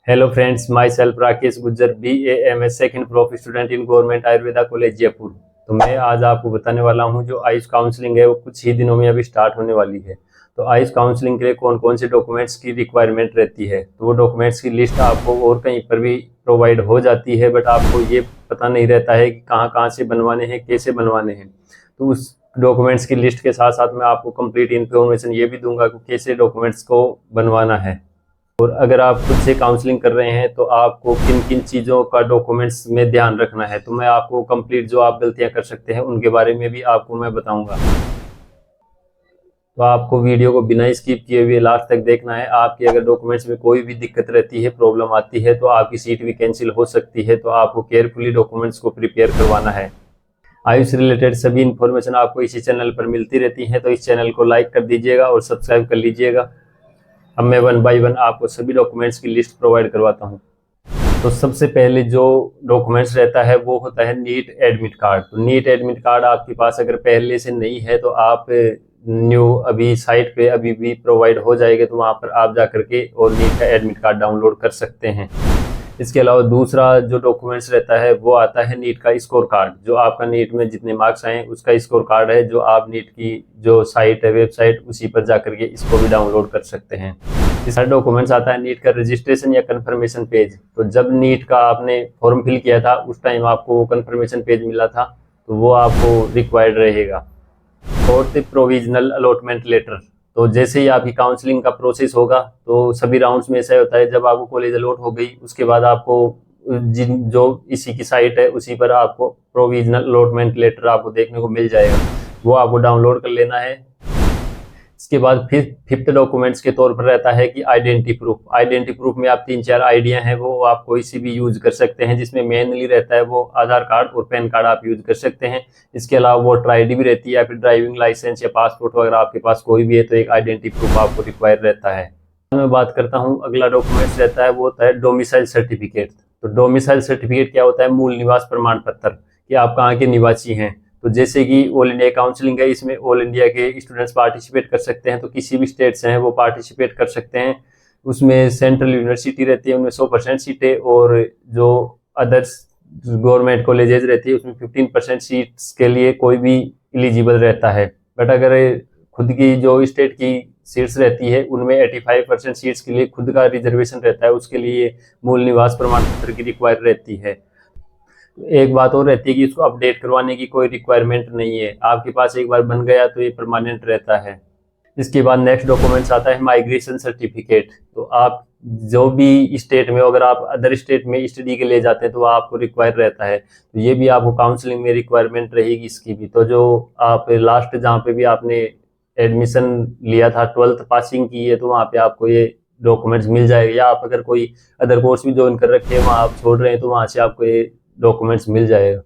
Hello friends, my self Rakesh Gujjar, BA MS second prof student in government Ayurveda college Jaipur. तो मैं आज आपको बताने वाला हूं जो आयुष काउंसलिंग है वो कुछ ही दिनों में अभी स्टार्ट होने वाली है। तो आयुष काउंसलिंग के लिए कौन कौन से डॉक्यूमेंट्स की रिक्वायरमेंट रहती है, तो वो डॉक्यूमेंट्स की लिस्ट आपको और कहीं पर भी प्रोवाइड हो जाती है, बट आपको ये पता नहीं रहता है कि कहाँ कहाँ से बनवाने हैं, कैसे बनवाने हैं। तो उस डॉक्यूमेंट्स की लिस्ट के साथ साथ मैं आपको कंप्लीट इन्फॉर्मेशन ये भी दूंगा कि कैसे डॉक्यूमेंट्स को बनवाना है। और अगर आप खुद से काउंसलिंग कर रहे हैं तो आपको किन किन चीज़ों का डॉक्यूमेंट्स में ध्यान रखना है, तो मैं आपको कंप्लीट जो आप गलतियां कर सकते हैं उनके बारे में भी आपको मैं बताऊंगा। तो आपको वीडियो को बिना स्किप किए हुए लास्ट तक देखना है। आपके अगर डॉक्यूमेंट्स में कोई भी दिक्कत रहती है, प्रॉब्लम आती है, तो आपकी सीट भी कैंसिल हो सकती है। तो आपको केयरफुली डॉक्यूमेंट्स को प्रिपेयर करवाना है। आयुष रिलेटेड सभी इन्फॉर्मेशन आपको इसी चैनल पर मिलती रहती है, तो इस चैनल को लाइक कर दीजिएगा और सब्सक्राइब कर लीजिएगा। अब मैं 1 बाय 1 आपको सभी डॉक्यूमेंट्स की लिस्ट प्रोवाइड करवाता हूं। तो सबसे पहले जो डॉक्यूमेंट्स रहता है वो होता है नीट एडमिट कार्ड। तो नीट एडमिट कार्ड आपके पास अगर पहले से नहीं है तो आप न्यू अभी साइट पे अभी भी प्रोवाइड हो जाएगा, तो वहां पर आप जा करके और नीट का एडमिट कार्ड डाउनलोड कर सकते हैं। इसके अलावा दूसरा जो डॉक्यूमेंट्स रहता है वो आता है नीट का स्कोर कार्ड। जो आपका नीट में जितने मार्क्स आए उसका स्कोर कार्ड है, जो आप नीट की जो साइट है, वेबसाइट, उसी पर जाकर के इसको भी डाउनलोड कर सकते हैं। तीसरा डॉक्यूमेंट्स आता है नीट का रजिस्ट्रेशन या कंफर्मेशन पेज। तो जब नीट का आपने फॉर्म फिल किया था उस टाइम आपको कंफर्मेशन पेज मिला था, तो वो आपको रिक्वायर्ड रहेगा। Fourth, provisional allotment letter. तो जैसे ही आपकी काउंसलिंग का प्रोसेस होगा तो सभी राउंड्स में ऐसा होता है, जब आपको कॉलेज अलॉट हो गई उसके बाद आपको जो इसी की साइट है उसी पर आपको प्रोविजनल अलॉटमेंट लेटर आपको देखने को मिल जाएगा, वो आपको डाउनलोड कर लेना है। इसके बाद फिर फिफ्थ डॉक्यूमेंट्स के तौर पर रहता है कि आइडेंटिटी प्रूफ। आइडेंटिटी प्रूफ में आप 3-4 आइडिया हैं वो आप कोई सी भी यूज कर सकते हैं, जिसमें मेनली रहता है वो आधार कार्ड और पैन कार्ड आप यूज कर सकते हैं। इसके अलावा वोटर ID भी रहती है, या फिर ड्राइविंग लाइसेंस या पासपोर्ट वगैरह आपके पास कोई भी है तो एक आइडेंटिटी प्रूफ आपको रिक्वायर रहता है। मैं बात करता हूँ अगला डॉक्यूमेंट्स रहता है वो होता है डोमिसाइल सर्टिफिकेट। तो डोमिसाइल सर्टिफिकेट क्या होता है? मूल निवास प्रमाण पत्र, कि आप कहाँ के निवासी हैं। तो जैसे कि ऑल इंडिया काउंसलिंग है, इसमें ऑल इंडिया के स्टूडेंट्स पार्टिसिपेट कर सकते हैं, तो किसी भी स्टेट से हैं वो पार्टिसिपेट कर सकते हैं। उसमें सेंट्रल यूनिवर्सिटी रहती है, उनमें 100% सीटें, और जो अदर्स गवर्नमेंट कॉलेजेस रहती है उसमें 15% सीट्स के लिए कोई भी एलिजिबल रहता है। बट अगर खुद की जो स्टेट की सीट्स रहती है उनमें 85% सीट्स के लिए खुद का रिजर्वेशन रहता है, उसके लिए मूल निवास प्रमाण पत्र की रिक्वायर रहती है। एक बात और रहती है कि इसको अपडेट करवाने की कोई रिक्वायरमेंट नहीं है, आपके पास एक बार बन गया तो ये परमानेंट रहता है। इसके बाद नेक्स्ट डॉक्यूमेंट्स आता है माइग्रेशन सर्टिफिकेट। तो आप जो भी स्टेट में, अगर आप अदर स्टेट में स्टडी के लिए जाते हैं तो आपको रिक्वायर रहता है, तो ये भी आपको काउंसलिंग में रिक्वायरमेंट रहेगी इसकी भी। तो जो आप लास्ट जहाँ पे भी आपने एडमिशन लिया था, 12th पासिंग की है, तो वहाँ पे आपको ये डॉक्यूमेंट्स मिल जाएगा। या आप अगर कोई अदर कोर्स भी ज्वाइन कर रखे हैं, वहाँ आप छोड़ रहे हैं, तो वहाँ से आपको ये डॉक्यूमेंट्स मिल जाएगा।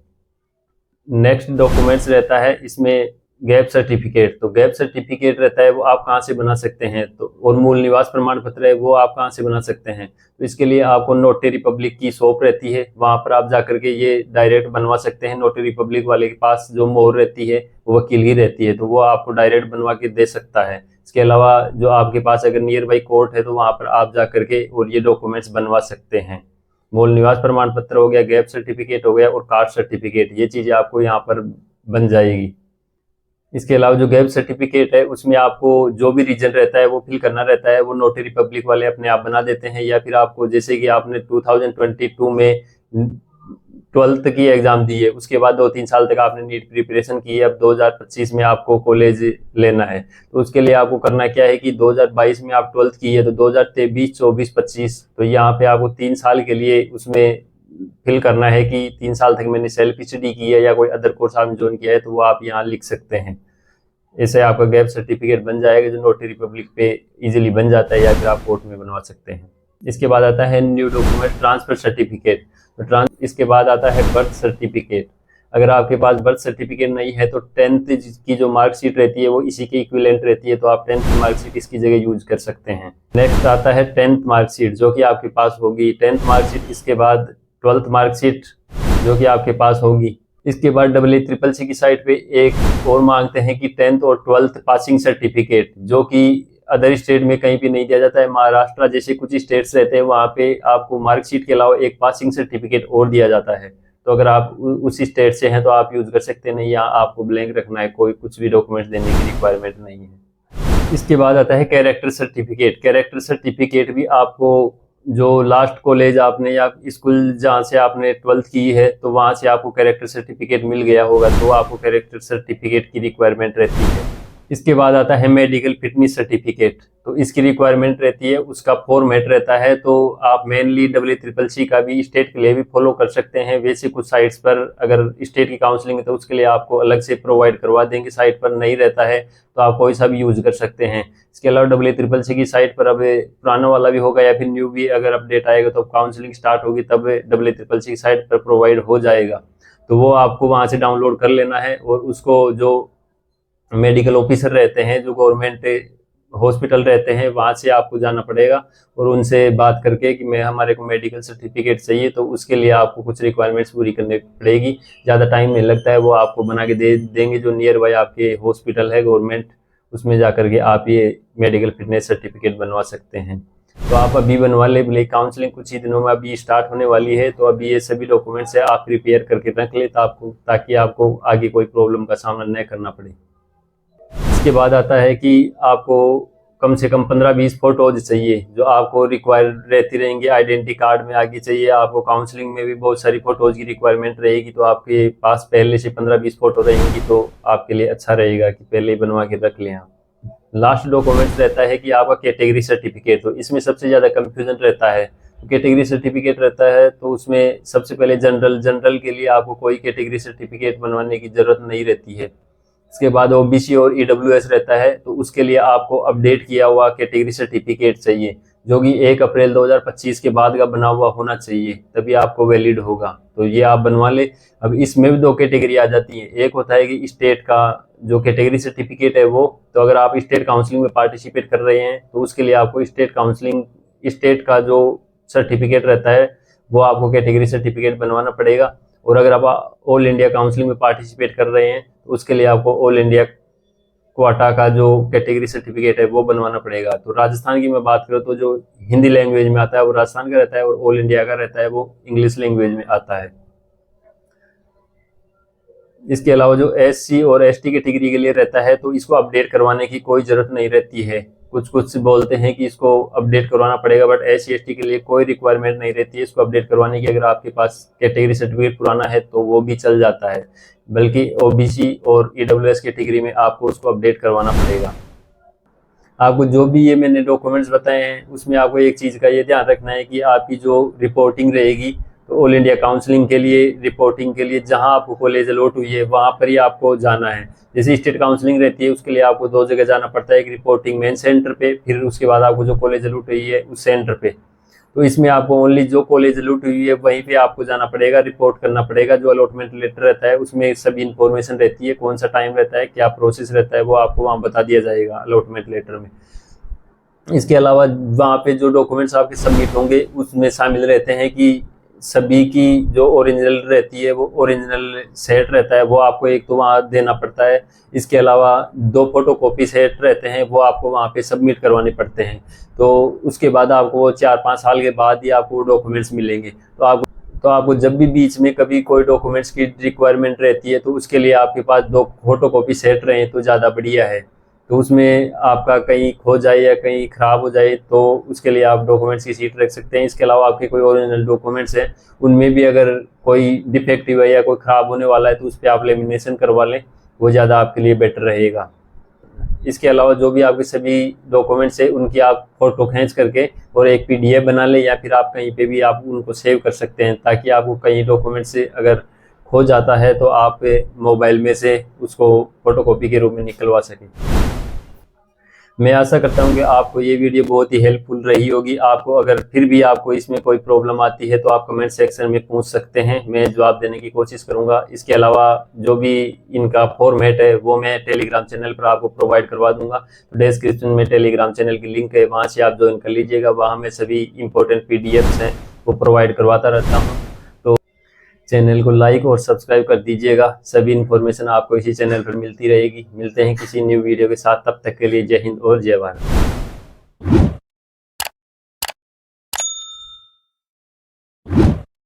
नेक्स्ट डॉक्यूमेंट्स रहता है इसमें गैप सर्टिफिकेट। तो गैप सर्टिफिकेट रहता है वो आप कहाँ से बना सकते हैं, तो और मूल निवास प्रमाण पत्र है वो आप कहाँ से बना सकते हैं। तो इसके लिए आपको नोटरी पब्लिक की शॉप रहती है, वहाँ पर आप जाकर के ये डायरेक्ट बनवा सकते हैं। नोटरी पब्लिक वाले के पास जो मोहर रहती है वो वकील ही रहती है, तो वो आपको डायरेक्ट बनवा के दे सकता है। इसके अलावा जो आपके पास अगर नियर बाई कोर्ट है तो वहाँ पर आप जा करके और ये डॉक्यूमेंट्स बनवा सकते हैं। मूल निवास प्रमाण पत्र हो गया, गैप सर्टिफिकेट हो गया, और कास्ट सर्टिफिकेट, ये चीजें आपको यहाँ पर बन जाएगी। इसके अलावा जो गैप सर्टिफिकेट है उसमें आपको जो भी रीजन रहता है वो फिल करना रहता है, वो नोटरी पब्लिक वाले अपने आप बना देते हैं। या फिर आपको जैसे कि आपने 2022 में 12th की एग्जाम दी है, उसके बाद 2-3 साल तक आपने नीट प्रिपरेशन की है, अब 2025 में आपको कॉलेज लेना है, तो उसके लिए आपको करना क्या है कि 2022 में आप 12th की है, तो 2023, 24, 25, तो यहाँ पे आपको 3 साल के लिए उसमें फिल करना है कि 3 साल तक मैंने सेल्फ स्टडी की है या कोई अदर कोर्स आपने ज्वाइन किया है, तो वो आप यहाँ लिख सकते हैं। ऐसे आपका गैप सर्टिफिकेट बन जाएगा, जो नोटरी पब्लिक पे इजीली बन जाता है, या फिर आप कोर्ट में बनवा सकते हैं। इसके बाद आता है न्यू डॉक्यूमेंट ट्रांसफर सर्टिफिकेट। तो इसके बाद आता है बर्थ सर्टिफिकेट। अगर आपके पास बर्थ सर्टिफिकेट नहीं है तो 10th की जो मार्कशीट रहती है वो इसी के इक्विवेलेंट रहती है, तो आप 10th की मार्कशीट इसकी जगह यूज कर सकते हैं। नेक्स्ट आता है 10th मार्कशीट, जो कि आपके पास होगी 10th मार्कशीट। इसके बाद 12th मार्कशीट जो कि आपके पास होगी। इसके बाद EECCC की साइट पे एक और मांगते हैं कि 10th और 12th पासिंग सर्टिफिकेट, जो कि अदर स्टेट में कहीं पे नहीं दिया जाता है। महाराष्ट्र जैसे कुछ स्टेट्स रहते हैं वहाँ पे आपको मार्कशीट के अलावा एक पासिंग सर्टिफिकेट और दिया जाता है। तो अगर आप उसी स्टेट से हैं तो आप यूज कर सकते हैं, नहीं यहाँ आपको ब्लैंक रखना है, कोई कुछ भी डॉक्यूमेंट्स देने की रिक्वायरमेंट नहीं है। इसके बाद आता है कैरेक्टर सर्टिफिकेट। कैरेक्टर सर्टिफिकेट भी आपको जो लास्ट कॉलेज आपने या स्कूल जहाँ से आपने 12th की है तो वहाँ से आपको कैरेक्टर सर्टिफिकेट मिल गया होगा तो आपको कैरेक्टर सर्टिफिकेट की रिक्वायरमेंट रहती है। इसके बाद आता है मेडिकल फिटनेस सर्टिफिकेट। तो इसकी रिक्वायरमेंट रहती है, उसका फॉर्मेट रहता है। तो आप मेनली WCCC का भी स्टेट के लिए भी फॉलो कर सकते हैं। वैसे कुछ साइट्स पर अगर स्टेट की काउंसलिंग है तो उसके लिए आपको अलग से प्रोवाइड करवा देंगे, साइट पर नहीं रहता है तो आप कोई सा भी यूज कर सकते हैं। इसके अलावा WCCC की साइट पर अब पुराना वाला भी होगा या फिर न्यू भी अगर अपडेट आएगा तो काउंसलिंग स्टार्ट होगी तब WCCC की साइट पर प्रोवाइड हो जाएगा। तो वो आपको वहाँ से डाउनलोड कर लेना है और उसको जो मेडिकल ऑफिसर रहते हैं, जो गवर्नमेंट हॉस्पिटल रहते हैं, वहाँ से आपको जाना पड़ेगा और उनसे बात करके कि हमारे को मेडिकल सर्टिफिकेट चाहिए तो उसके लिए आपको कुछ रिक्वायरमेंट्स पूरी करनी पड़ेगी। ज़्यादा टाइम नहीं लगता है, वो आपको बना के दे देंगे। जो नियर बाय आपके हॉस्पिटल है गवर्नमेंट, उसमें जा करके आप ये मेडिकल फिटनेस सर्टिफिकेट बनवा सकते हैं। तो आप अभी बनवा ले, बोले काउंसलिंग कुछ ही दिनों में अभी स्टार्ट होने वाली है तो अभी ये सभी डॉक्यूमेंट्स है आप प्रिपेयर करके रख ले ताकि आपको आगे कोई प्रॉब्लम का सामना न करना पड़े। इसके बाद आता है कि आपको कम से कम 15-20 फोटोज चाहिए जो आपको रिक्वायर रहती रहेंगी। आइडेंटिटी कार्ड में आगे चाहिए, आपको काउंसलिंग में भी बहुत सारी फोटोज की रिक्वायरमेंट रहेगी तो आपके पास पहले से 15-20 फोटो रहेंगी तो आपके लिए अच्छा रहेगा कि पहले ही बनवा के रख लें आप। लास्ट डॉक्यूमेंट रहता है कि आपका कैटेगरी सर्टिफिकेट। तो इसमें सबसे ज़्यादा कन्फ्यूजन रहता है। तो कैटेगरी सर्टिफिकेट रहता है तो उसमें सबसे पहले जनरल के लिए आपको कोई कैटेगरी सर्टिफिकेट बनवाने की जरूरत नहीं रहती है। इसके बाद OBC और EWS रहता है तो उसके लिए आपको अपडेट किया हुआ कैटेगरी सर्टिफिकेट चाहिए जो कि 1 अप्रैल 2025 के बाद का बना हुआ होना चाहिए, तभी आपको वैलिड होगा। तो ये आप बनवा ले। अब इसमें भी 2 कैटेगरी आ जाती है। एक होता है कि स्टेट का जो कैटेगरी सर्टिफिकेट है वो, तो अगर आप स्टेट काउंसलिंग में पार्टिसिपेट कर रहे हैं तो उसके लिए आपको स्टेट का जो सर्टिफिकेट रहता है वो आपको कैटेगरी सर्टिफिकेट बनवाना पड़ेगा। और अगर आप ऑल इंडिया काउंसलिंग में पार्टिसिपेट कर रहे हैं तो उसके लिए आपको ऑल इंडिया क्वाटा का जो कैटेगरी सर्टिफिकेट है वो बनवाना पड़ेगा। तो राजस्थान की मैं बात करूँ तो जो हिंदी लैंग्वेज में आता है वो राजस्थान का रहता है और ऑल इंडिया का रहता है वो इंग्लिश लैंग्वेज में आता है। इसके अलावा जो SC और ST कैटेगरी के लिए रहता है तो इसको अपडेट करवाने की कोई जरूरत नहीं रहती है। कुछ बोलते हैं कि इसको अपडेट करवाना पड़ेगा, बट SC ST के लिए कोई रिक्वायरमेंट नहीं रहती है इसको अपडेट करवाने की। अगर आपके पास कैटेगरी सर्टिफिकेट पुराना है तो वो भी चल जाता है, बल्कि OBC और EWS कैटेगरी में आपको उसको अपडेट करवाना पड़ेगा। आपको जो भी ये मैंने डॉक्यूमेंट्स बताए हैं उसमें आपको एक चीज़ का ये ध्यान रखना है कि आपकी जो रिपोर्टिंग रहेगी तो ऑल इंडिया काउंसलिंग के लिए रिपोर्टिंग के लिए जहां आपको कॉलेज अलॉट हुई है वहां पर ही आपको जाना है। जैसे स्टेट काउंसलिंग रहती है उसके लिए आपको 2 जगह जाना पड़ता है, एक रिपोर्टिंग मेन सेंटर पे, फिर उसके बाद आपको जो कॉलेज अलॉट हुई है उस सेंटर पे। तो इसमें आपको ओनली जो कॉलेज अलॉट हुई है वहीं पे आपको जाना पड़ेगा, रिपोर्ट करना पड़ेगा। जो अलॉटमेंट लेटर रहता है उसमें सभी इन्फॉर्मेशन रहती है, कौन सा टाइम रहता है, क्या प्रोसेस रहता है, वो आपको वहाँ बता दिया जाएगा अलॉटमेंट लेटर में। इसके अलावा वहाँ पे जो डॉक्यूमेंट्स आपके सबमिट होंगे उसमें शामिल रहते हैं कि सभी की जो ओरिजिनल रहती है वो ओरिजिनल सेट रहता है वो आपको एक तो वहाँ देना पड़ता है। इसके अलावा 2 फोटोकॉपी सेट रहते हैं वो आपको वहाँ पे सबमिट करवाने पड़ते हैं। तो उसके बाद आपको 4-5 साल के बाद ही आपको डॉक्यूमेंट्स मिलेंगे। तो आपको जब भी बीच में कभी कोई डॉक्यूमेंट्स की रिक्वायरमेंट रहती है तो उसके लिए आपके पास 2 फोटोकॉपी सेट रहे तो ज़्यादा बढ़िया है। तो उसमें आपका कहीं खो जाए या कहीं ख़राब हो जाए तो उसके लिए आप डॉक्यूमेंट्स की सीट रख सकते हैं। इसके अलावा आपके कोई ओरिजिनल डॉक्यूमेंट्स हैं उनमें भी अगर कोई डिफेक्टिव है या कोई ख़राब होने वाला है तो उस पर आप लेमिनेशन करवा लें, वो ज़्यादा आपके लिए बेटर रहेगा। इसके अलावा जो भी आपके सभी डॉक्यूमेंट्स है उनकी आप फोटो खींच करके और एक PDF बना लें या फिर आप कहीं पे भी आप उनको सेव कर सकते हैं ताकि आपको कहीं डॉक्यूमेंट से अगर खो जाता है तो आप मोबाइल में से उसको फोटोकॉपी के रूप में निकलवा सकें। मैं आशा करता हूं कि आपको ये वीडियो बहुत ही हेल्पफुल रही होगी। आपको अगर फिर भी आपको इसमें कोई प्रॉब्लम आती है तो आप कमेंट सेक्शन में पूछ सकते हैं, मैं जवाब देने की कोशिश करूंगा। इसके अलावा जो भी इनका फॉर्मेट है वो मैं टेलीग्राम चैनल पर आपको प्रोवाइड करवा दूंगा। तो डिस्क्रिप्शन में टेलीग्राम चैनल की लिंक है, वहाँ से आप ज्वाइन कर लीजिएगा। वहाँ मैं सभी इंपॉर्टेंट PDFs हैं वो प्रोवाइड करवाता रहता हूँ। तो चैनल को लाइक और सब्सक्राइब कर दीजिएगा, सभी इन्फॉर्मेशन आपको इसी चैनल पर मिलती रहेगी। मिलते हैं किसी न्यू वीडियो के साथ, तब तक के लिए जय हिंद और जय भारत।